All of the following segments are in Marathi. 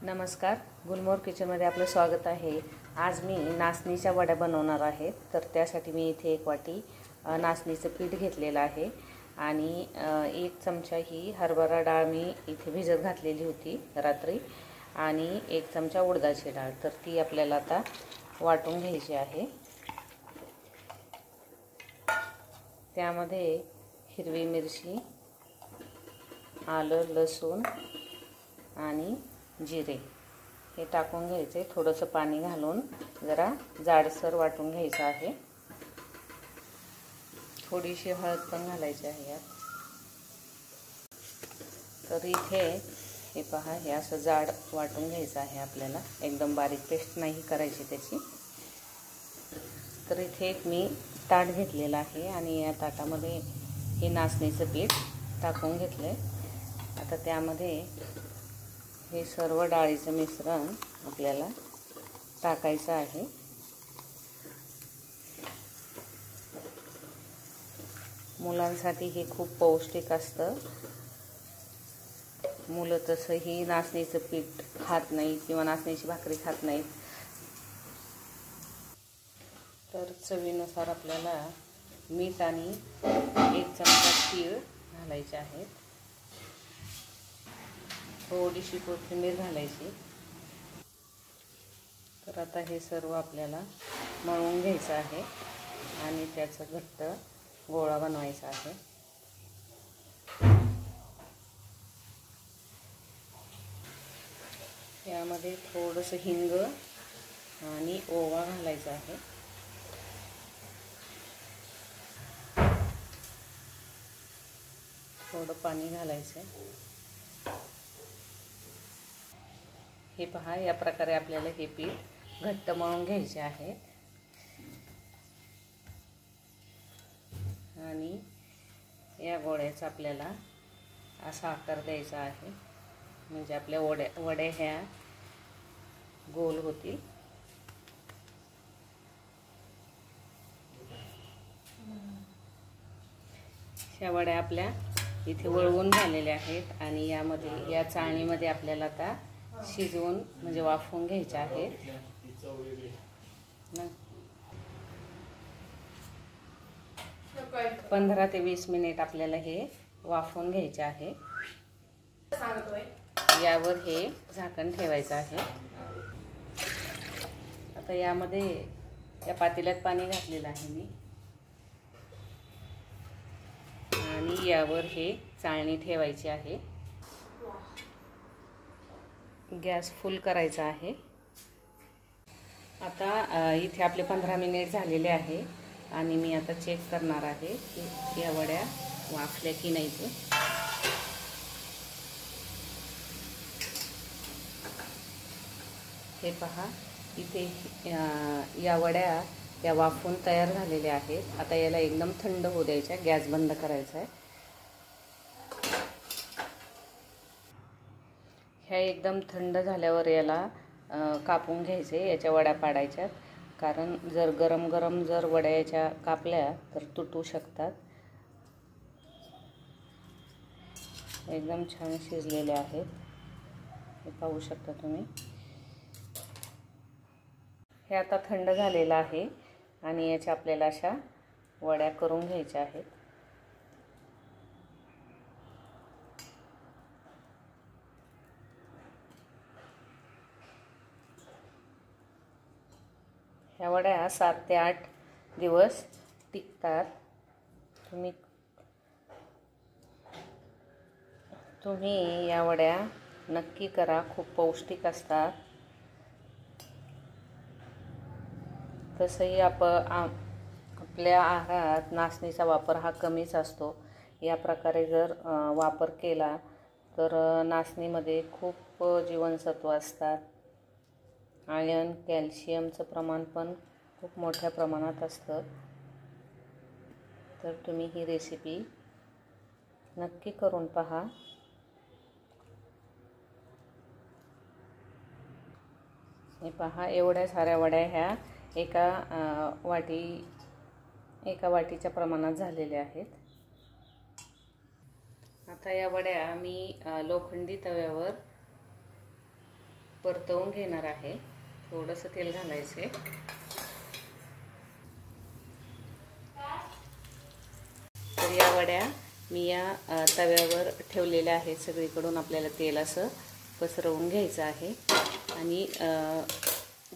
नमस्कार, गुलमोहर किचनमध्ये आपलं स्वागत आहे। आज मी नाचणीच्या वड्या बनवणार आहे। तर त्यासाठी मी इथे 1 वाटी नाचणीचं पीठ घेतलेलं आहे आणि 1 चमचा ही हरभरा डाळ मी इथे भिजत घातलेली होती रात्री आणि 1 चमचा उडदाची डाळ। तर ती आपल्याला आता वाटून घ्यायची आहे। त्यामध्ये हिरवी मिरची, आलं, लसूण आणि जिरे हे टाकून घ्यायचे। थोडंसं पाणी घालून जरा जाडसर वाटून घ्यायचं आहे। थोडीशी हळद पण घालायची आहे यात। तर इथे हे पहा, हे असं जाड वाटून घ्यायचं आहे आपल्याला, एकदम बारीक पेस्ट नाही करायची त्याची। तर इथे एक मी ताट घेतलेलं आहे आणि या ताटामध्ये हे नाचणीचं पीठ टाकून घेतलंय। आता त्यामध्ये हे सर्व डाळीचं मिश्रण आपल्याला टाकायचं आहे। मुलांसाठी हे खूप पौष्टिक असतं। मुलं तसंही नाचणीचं पीठ खात नाही किंवा नाचणीची भाकरी खात नाहीत। तर चवीनुसार आपल्याला मीठ आणि 1 चमचा तीळ घालायचे आहेत। थोडीशी कोथिंबीर घालायची। तर आता हे सर्व आपल्याला मळून घ्यायचं आहे आणि त्याचा घट्ट गोळा बनवायचा आहे। यामध्ये थोडंसं हिंग आणि ओवा घालायचा आहे। थोडं पाणी घालायचं। हे पहा, या प्रकारे आपल्याला हे पीठ घट्ट मळून घ्यायचे आहे आणि या गोळ्याचा आपल्याला असा आकार द्यायचा आहे, म्हणजे आपल्या वड्या ह्या गोल होतील। ह्या वड्या आपल्या इथे वळवून झालेल्या आहेत आणि यामध्ये या चाळणीमध्ये आपल्याला आता शिजवून म्हणजे वाफवून घ्यायचे आहेत। 15 ते 20 मिनिट आपल्याला हे वाफवून घ्यायचे आहे। यावर हे झाकण ठेवायचं आहे। आता यामध्ये या पातेल्यात पाणी घातलेलं आहे मी आणि यावर हे चाळणी ठेवायची आहे। गॅस फुल करायचा आहे। आता इथे आपले 15 मिनिट झालेले आहे आणि मी आता चेक करणार आहे की या वड्या वाफल्या की नाही ते। हे पहा, इथे या वड्या या वाफून तयार झालेल्या आहेत। आता याला एकदम थंड होऊ द्यायच्या। गॅस बंद करायचा आहे। ह्या एकदम थंड झाल्यावर याला कापून घ्यायचे। याच्या वड्या पाडायच्या, कारण जर गरम गरम जर वड्या याच्या कापल्या तर तुटू शकतात। एकदम छान शिजलेले आहेत, हे पाहू शकता तुम्ही। हे आता थंड झालेलं आहे आणि याच्या आपल्याला अशा वड्या करून घ्यायच्या आहेत। ह्या वड्या 7 ते 8 दिवस टिकतात। तुम्ही या वड्या नक्की करा, खूप पौष्टिक असतात। तसंही आपल्या आहारात नाचणीचा वापर हा कमीच असतो। या प्रकारे जर वापर केला तर नाचणीमध्ये खूप जीवनसत्व असतात। आयर्न, कॅल्शियमचं प्रमाण पण खूप मोठ्या प्रमाणात असतं। तर तुम्ही ही रेसिपी नक्की करून पहा। हे पहा, एवढ्या साऱ्या वड्या ह्या एका वाटीच्या प्रमाणात झालेल्या आहेत। आता या वड्या मी लोखंडी तव्यावर परतवून घेणार आहे. थोडंसं तेल घालायचे. तर या वड्या मी या तव्यावर ठेवलेल्या आहेत. सगळीकडून आपल्याला तेल असं पसरवून घ्यायचं आहे आणि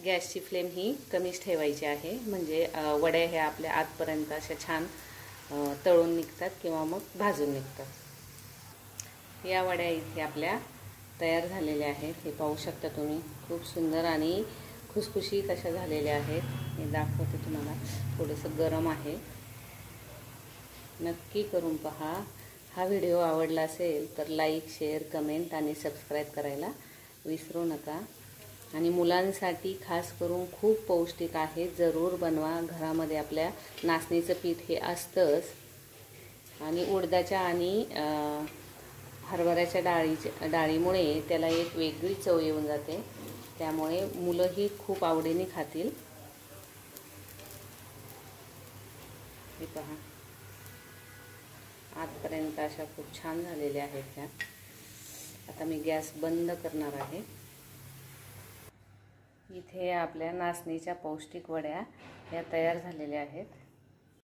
गॅसची फ्लेम ही कमीच ठेवायची आहे, म्हणजे वड्या ह्या आपल्या आतपर्यंत अशा छान तळून निघतात किंवा मग भाजून निघतात. या वड्या इथे आपल्या तयार झालेल्या आहेत. हे पाहू शकता तुम्ही, खूप सुंदर आणि खुसखुशीत अशा झालेल्या आहेत. मी दाखवते तुम्हाला. थोडंसं गरम आहे. नक्की करून पहा. हा व्हिडिओ आवडला असेल तर लाईक, शेअर, कमेंट आणि सबस्क्राईब करायला विसरू नका. आणि मुलांसाठी खास करून खूप पौष्टिक आहे. जरूर बनवा. घरामध्ये आपल्या नाचणीचं पीठ हे असतंच आणि उडदाच्या आणि हरभऱ्याच्या डाळीमुळे त्याला एक वेगळी चव येऊन जाते. त्यामुळे मुलंही खूप आवडीने खातील. हे पहा, आजपर्यंत अशा खूप छान झालेल्या आहेत ह्या. आता मी गॅस बंद करणार आहे. इथे आपल्या नाचणीच्या पौष्टिक वड्या ह्या तयार झालेल्या आहेत.